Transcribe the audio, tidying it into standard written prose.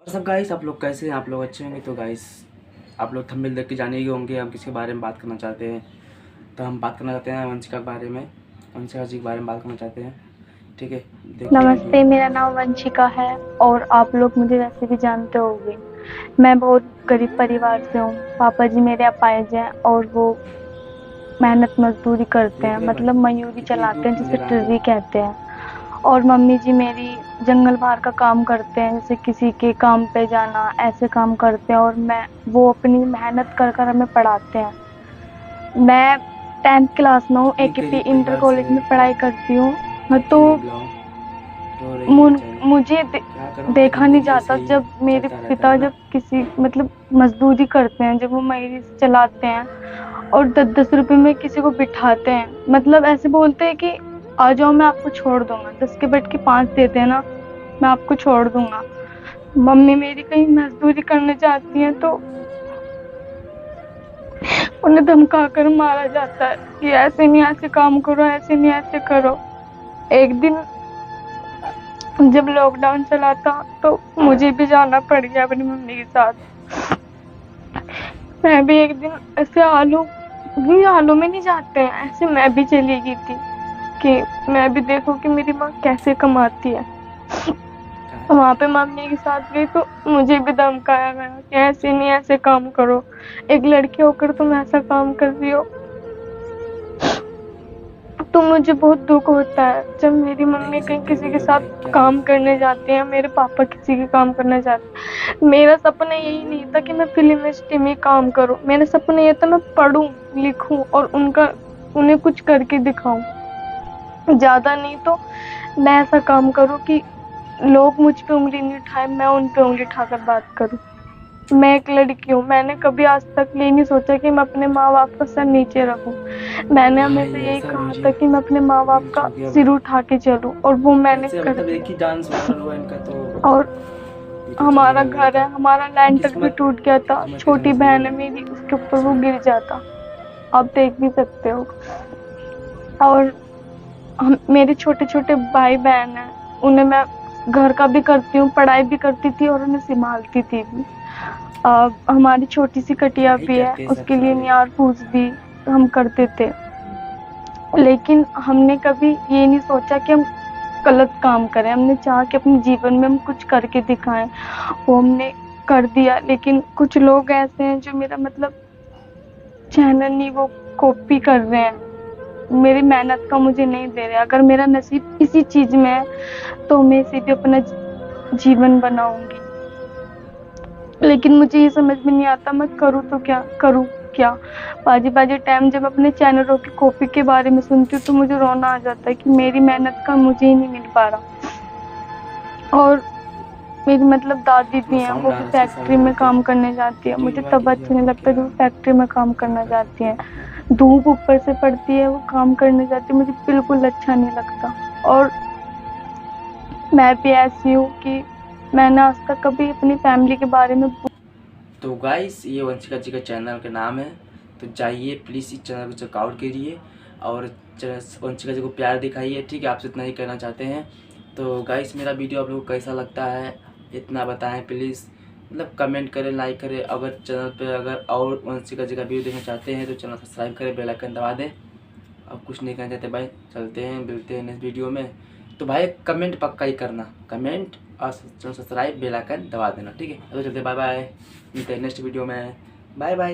और सब गाइस, आप लोग कैसे हैं? आप लोग अच्छे होंगे। तो गाइस, आप लोग थंबनेल देख के जाने ही होंगे हम किसके बारे में बात करना चाहते हैं। तो हम बात करना चाहते हैं वंशिका के बारे में, वंशिका जी के बारे में बात करना चाहते हैं। ठीक है, देखिए वीडियो। नमस्ते, मेरा नाम वंशिका है और आप लोग मुझे वैसे भी जानते होंगे। मैं बहुत गरीब परिवार से हूँ। पापा जी मेरे अपाहिज हैं और वो मेहनत मजदूरी करते देख हैं, रहे हैं भाई, मतलब मयूरी कितनी चलाते हैं दुख जिसे नजर आ रही टिर्री है। कहते हैं। और मम्मी जी मेरी जंगल बाहर का काम करते हैं, जैसे किसी के काम पे जाना, ऐसे काम करते हैं। और वो अपनी मेहनत कर कर हमें पढ़ाते हैं। मैं 10th क्लास में हूँ, इतनी एकेपी गरीब इंटर परिवार से कॉलेज में पढ़ाई करती हूँ। तो करती हैं बिलोंग, रो रही है बेचारी। मुझे क्या करूँ, उनकी देखा नहीं ज़िंदगी ऐसे जाता ही जब मेरे चलता रहता पिता है ना। जब किसी मतलब मजदूरी करते हैं, जब वो मजदूरी चलाते हैं और 10-10 रुपए में किसी को बिठाते हैं, मतलब ऐसे बोलते हैं कि आ जाओ मैं आपको छोड़ दूंगा, 10 के बट के 5 देते हैं ना, मैं आपको छोड़ दूंगा। मम्मी मेरी कहीं मजदूरी करने जाती हैं तो उन्हें धमका कर मारा जाता है कि ऐसे नहीं ऐसे काम करो, ऐसे नहीं ऐसे करो। एक दिन जब लॉकडाउन चला था तो मुझे भी जाना पड़ गया अपनी मम्मी के साथ। मैं भी एक दिन ऐसे आलू में नहीं जाते हैं, ऐसे मैं भी चली गई थी कि मैं भी देखूं कि मेरी माँ कैसे कमाती है। क्या? वहां पे मम्मी के साथ गई तो मुझे भी धमकाया गया कि ऐसे नहीं ऐसे काम करो, एक लड़की होकर तुम ऐसा काम कर रही हो। तो मुझे बहुत दुख होता है जब मेरी देख मम्मी ही कहीं सकते हो किसी के वीडियो साथ में क्या काम होता है। करने जाते हैं, मेरे पापा किसी के काम करने जाते हैं। मेरा सपना यही नहीं था कि मैं फिल्म इंडस्ट्री में काम करूं, मेरा सपना ये था मैं पढूं, लिखूं और उन्हें कुछ करके दिखाऊं। ज्यादा नहीं तो मैं ऐसा काम करूं कि लोग मुझ पे उंगली नहीं उठाए, मैं उन पे उंगली उठाकर बात करूं। मैं एक लड़की हूँ, मैंने कभी आज तक ये नहीं सोचा कि मैं अपने माँ बाप का सर नीचे रखूं। मैंने हमेशा भाई यही ऐसा कहा मुझे था कि मैं अपने माँ बाप दिल का छू गया सिर भाई। उठा के चलूं, और वो मैंने कैसे, कर मतलब एक दिया। ही डांस वायरल हुआ इनका तो और ये तो चलने हमारा लगा घर इनका। है, हमारा लेंटर भी किस्मत, टूट गया था, किस्मत किसी छोटी नसीब बहन में। है मेरी, उसके ऊपर वो किस्मत। गिर जाता। आप देख भी सकते हो। और हम मेरे छोटे छोटे भाई बहन हैं, उन्हें मैं घर का भी करती हूँ, पढ़ाई भी करती थी और उन्हें संभालती थी भी। हमारी छोटी सी क्या कटिया ही भी है, करते हैं सब उसके लिए साले। नियार फूस भी हम करते थे। लेकिन हमने कभी ये नहीं सोचा कि हम गलत काम करें, हमने चाहा कि अपने जीवन में हम कुछ करके दिखाएं, वो हमने कर दिया। लेकिन कुछ लोग ऐसे हैं जो मेरा मतलब चैनल नहीं, वो कॉपी कर रहे हैं, मेरी मेहनत का मुझे नहीं दे रहे। अगर मेरा नसीब इसी चीज में है तो मैं इसे भी अपना जीवन बनाऊंगी। लेकिन मुझे ये समझ में नहीं आता मैं करूँ तो क्या करूँ, क्या। बाजी बाजी टाइम जब अपने चैनलों की कॉपी के बारे में सुनती हूँ तो मुझे रोना आ जाता है कि मेरी मेहनत का मुझे ही नहीं मिल पा रहा। और मेरी मतलब दादी भी थोड़ा हैं, वो साउंड आ भी रहा है, इसके साइड फैक्ट्री में में रहते काम हैं। करने जाती है, वीडियो मुझे इन्वाइट तब कीजिए अच्छा नहीं आपको लगता क्या, जब वो फैक्ट्री में काम क्या करने कर जाती सकते हैं। हैं। धूप ऊपर से पड़ती है, वो काम करने जाती है, मुझे बिल्कुल अच्छा नहीं लगता। और मैं भी ऐसी हूँ कि मैंने आज तक कभी अपनी फैमिली के बारे में तो गाइस, ये वंशिका जी का चैनल का नाम है। तो जाइए प्लीज़ इस चैनल को चेकआउट करिए और वंशिका जी को प्यार दिखाइए। ठीक है, आपसे इतना ही कहना चाहते हैं। तो गाइस, मेरा वीडियो आप लोगों को कैसा लगता है इतना बताएं प्लीज़। मतलब कमेंट करें, लाइक करें। अगर चैनल पे अगर और वंशिका जी का वीडियो देखना चाहते हैं तो चैनल सब्सक्राइब करें, बेल आइकन दबा दें। अब कुछ नहीं कहना चाहते भाई, चलते हैं, मिलते हैं नेक्स्ट वीडियो में। तो भाई कमेंट पक्का ही करना, कमेंट और सब्सक्राइब, बेल आइकन दबा देना। ठीक है, तो चलते, बाय बाय, मिलते हैं नेक्स्ट वीडियो में। Bye bye.